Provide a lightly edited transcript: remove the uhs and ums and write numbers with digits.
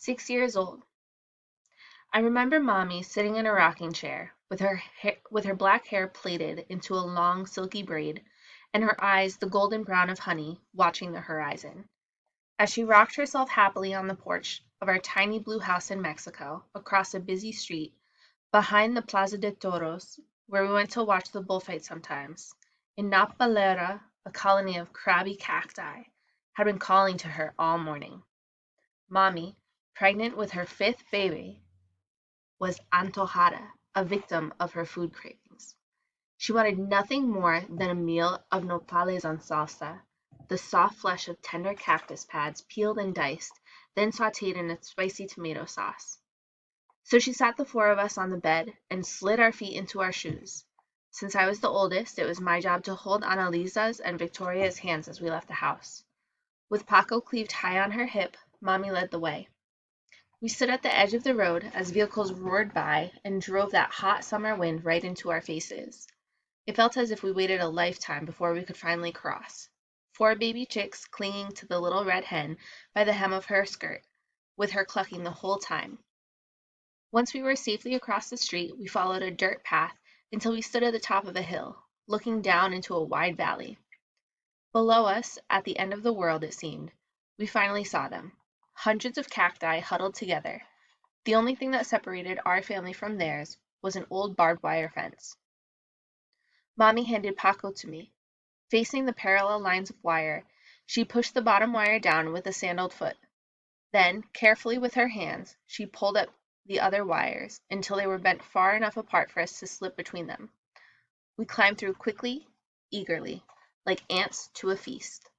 6 years old. I remember Mommy sitting in a rocking chair with her black hair plaited into a long silky braid and her eyes the golden brown of honey, watching the horizon. As she rocked herself happily on the porch of our tiny blue house in Mexico, across a busy street, behind the Plaza de Toros, where we went to watch the bullfight sometimes, Inapalera, a colony of crabby cacti, had been calling to her all morning. Mommy, pregnant with her fifth baby, was antojada, a victim of her food cravings. She wanted nothing more than a meal of nopales on salsa, the soft flesh of tender cactus pads peeled and diced, then sautéed in a spicy tomato sauce. So she sat the four of us on the bed and slid our feet into our shoes. Since I was the oldest, it was my job to hold Annalisa's and Victoria's hands as we left the house. With Paco cleaved high on her hip, Mommy led the way. We stood at the edge of the road as vehicles roared by and drove that hot summer wind right into our faces. It felt as if we waited a lifetime before we could finally cross. Four baby chicks clinging to the little red hen by the hem of her skirt, with her clucking the whole time. Once we were safely across the street, we followed a dirt path until we stood at the top of a hill, looking down into a wide valley. Below us, at the end of the world it seemed, we finally saw them. Hundreds of cacti huddled together. The only thing that separated our family from theirs was an old barbed wire fence. Mommy handed Paco to me. Facing the parallel lines of wire, she pushed the bottom wire down with a sandaled foot. Then, carefully with her hands, she pulled up the other wires until they were bent far enough apart for us to slip between them. We climbed through quickly, eagerly, like ants to a feast.